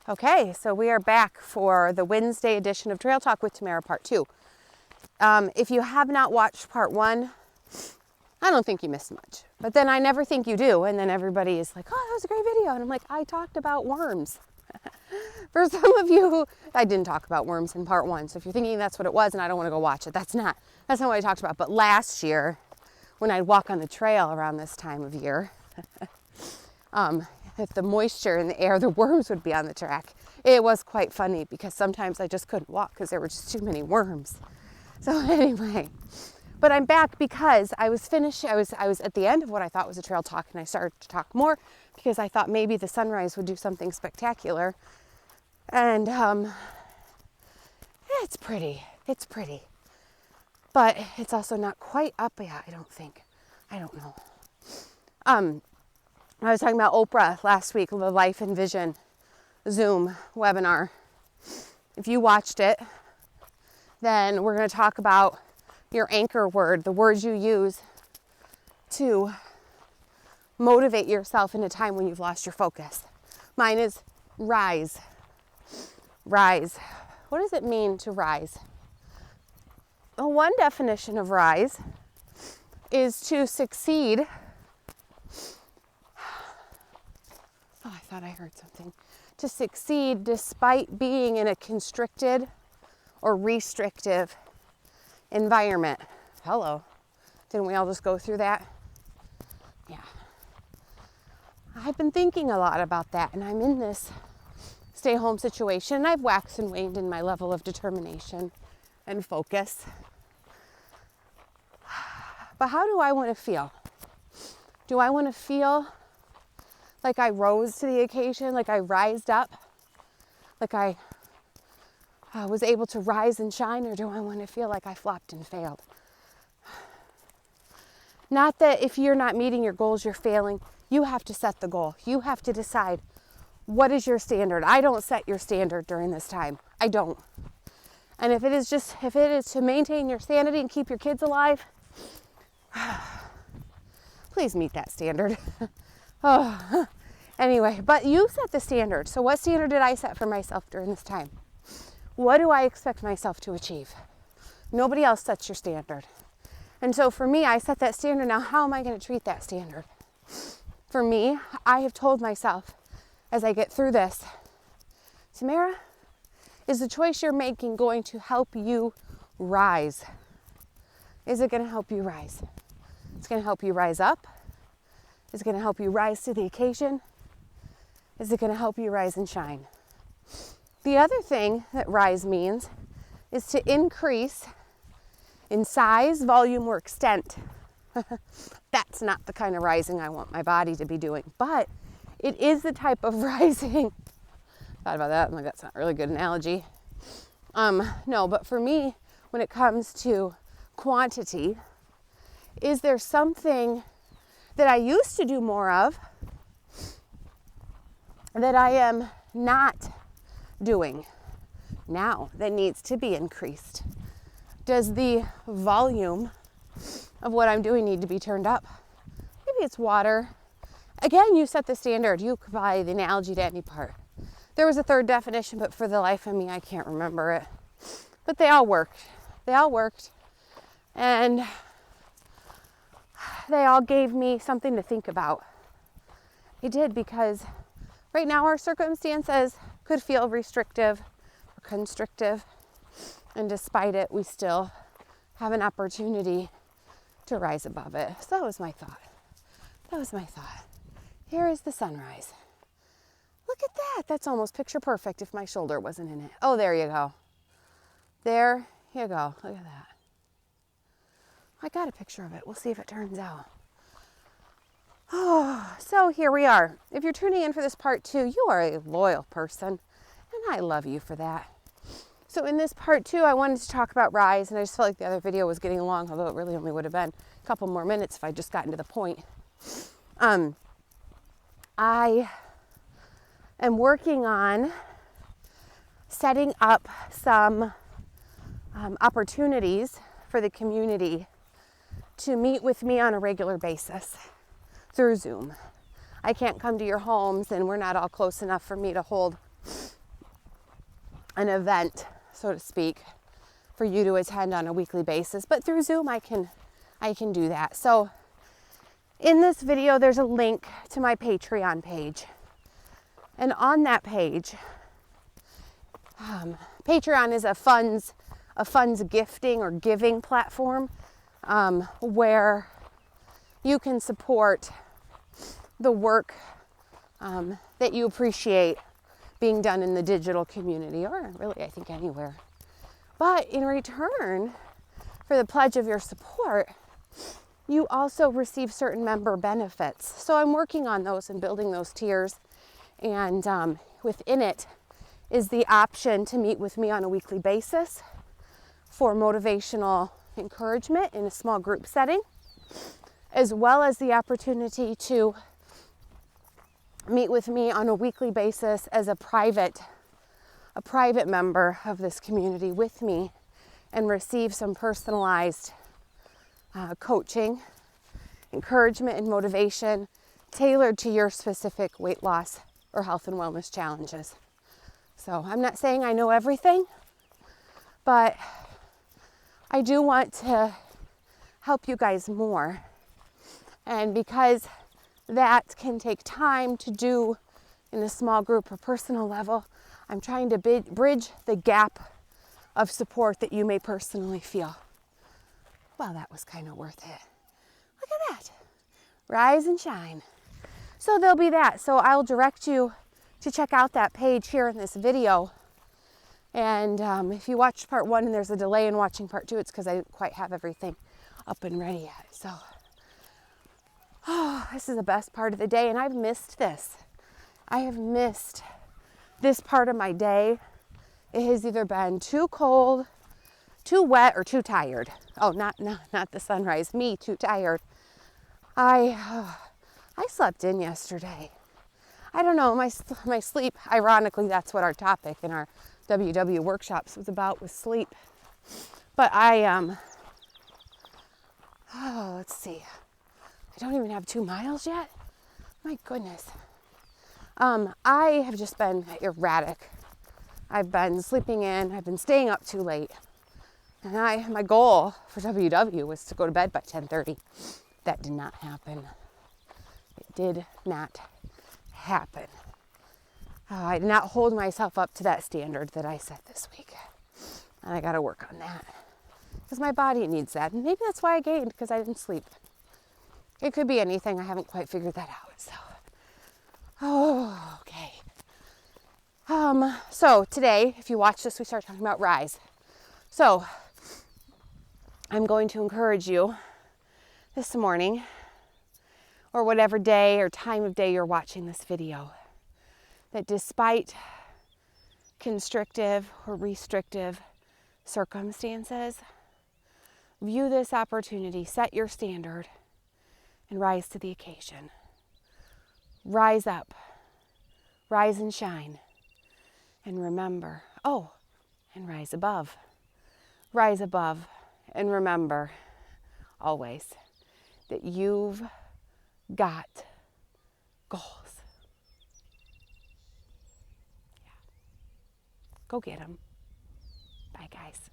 Okay, so we are back for the Wednesday edition of Trail Talk with Tamara Part 2. If you have not watched Part 1, I don't think you missed much. But then I never think you do, and then everybody is like, oh, that was a great video. And I'm like, I talked about worms. For some of you, I didn't talk about worms in Part 1. So if you're thinking that's what it was and I don't want to go watch it, that's not what I talked about. But last year, when I'd walk on the trail around this time of year, if the moisture in the air, the worms would be on the track. It was quite funny because sometimes I just couldn't walk because there were just too many worms. So anyway, but I'm back because I was finished. I was at the end of what I thought was a trail talk, and I started to talk more because I thought maybe the sunrise would do something spectacular. And it's pretty. It's pretty. But it's also not quite up yet, I don't think. I don't know. I was talking about Oprah last week, the Life and Vision Zoom webinar. If you watched it, then we're going to talk about your anchor word, the words you use to motivate yourself in a time when you've lost your focus. Mine is rise. Rise. What does it mean to rise? Well, one definition of rise is to succeed. Oh, I thought I heard something. To succeed despite being in a constricted or restrictive environment. Hello. Didn't we all just go through that? Yeah. I've been thinking a lot about that, and I'm in this stay-home situation, and I've waxed and waned in my level of determination and focus. But how do I want to feel? Do I want to feel like I rose to the occasion, like I rised up, like I was able to rise and shine, or do I want to feel like I flopped and failed? Not that if you're not meeting your goals, you're failing. You have to set the goal. You have to decide, what is your standard? I don't set your standard during this time. I don't. And if it is to maintain your sanity and keep your kids alive, please meet that standard. Oh, anyway, but you set the standard. So what standard did I set for myself during this time? What do I expect myself to achieve? Nobody else sets your standard. And so for me, I set that standard. Now, how am I going to treat that standard? For me, I have told myself as I get through this, Tamara, is the choice you're making going to help you rise? Is it going to help you rise? It's going to help you rise up. Is it going to help you rise to the occasion? Is it going to help you rise and shine? The other thing that rise means is to increase in size, volume, or extent. That's not the kind of rising I want my body to be doing, but it is the type of rising. Thought about that. I'm like, that's not a really good analogy. No, but for me, when it comes to quantity, is there something that I used to do more of that I am not doing now that needs to be increased? Does the volume of what I'm doing need to be turned up? Maybe it's water. Again, you set the standard. You could apply the analogy to any part. There was a third definition, but for the life of me, I can't remember it. But they all worked. They all worked. And they all gave me something to think about. It did, because right now our circumstances could feel restrictive or constrictive. And despite it, we still have an opportunity to rise above it. So that was my thought. That was my thought. Here is the sunrise. Look at that. That's almost picture perfect if my shoulder wasn't in it. Oh, there you go. There you go. Look at that. I got a picture of it. We'll see if it turns out. Oh, so here we are. If you're tuning in for this part 2, you are a loyal person, and I love you for that. So in this part 2, I wanted to talk about rise, and I just felt like the other video was getting long, although it really only would have been a couple more minutes if I just gotten to the point. I am working on setting up some opportunities for the community to meet with me on a regular basis through Zoom. I can't come to your homes, and we're not all close enough for me to hold an event, so to speak, for you to attend on a weekly basis. But through Zoom, I can do that. So in this video, there's a link to my Patreon page. And on that page, Patreon is a funds gifting or giving platform where you can support the work that you appreciate being done in the digital community, or really I think anywhere. But in return for the pledge of your support, you also receive certain member benefits. So I'm working on those and building those tiers, and within it is the option to meet with me on a weekly basis for motivational encouragement in a small group setting, as well as the opportunity to meet with me on a weekly basis as a private member of this community with me and receive some personalized coaching, encouragement, and motivation tailored to your specific weight loss or health and wellness challenges. So I'm not saying I know everything, but I do want to help you guys more. And because that can take time to do in a small group or personal level, I'm trying to bridge the gap of support that you may personally feel. Well, that was kind of worth it. Look at that. Rise and shine. So there'll be that. So I'll direct you to check out that page here in this video. And if you watched part 1 and there's a delay in watching part 2, it's because I didn't quite have everything up and ready yet. So, this is the best part of the day, and I've missed this. I have missed this part of my day. It has either been too cold, too wet, or too tired. Oh, not the sunrise. Me, too tired. I slept in yesterday. I don't know, my sleep, ironically, that's what our topic in our WW workshops was about, was sleep. But let's see. I don't even have 2 miles yet. My goodness. I have just been erratic. I've been sleeping in. I've been staying up too late. And my goal for WW was to go to bed by 10:30. That did not happen. It did not happen. I did not hold myself up to that standard that I set this week. And I got to work on that. Because my body needs that. And maybe that's why I gained, because I didn't sleep. It could be anything. I haven't quite figured that out. So, okay. So today, if you watch this, we start talking about rise. So I'm going to encourage you this morning, or whatever day or time of day you're watching this video, that despite constrictive or restrictive circumstances, view this opportunity, set your standard, and rise to the occasion. Rise up, rise and shine, and remember, and rise above. Rise above, and remember always that you've got goals. Yeah. Go get them. Bye, guys.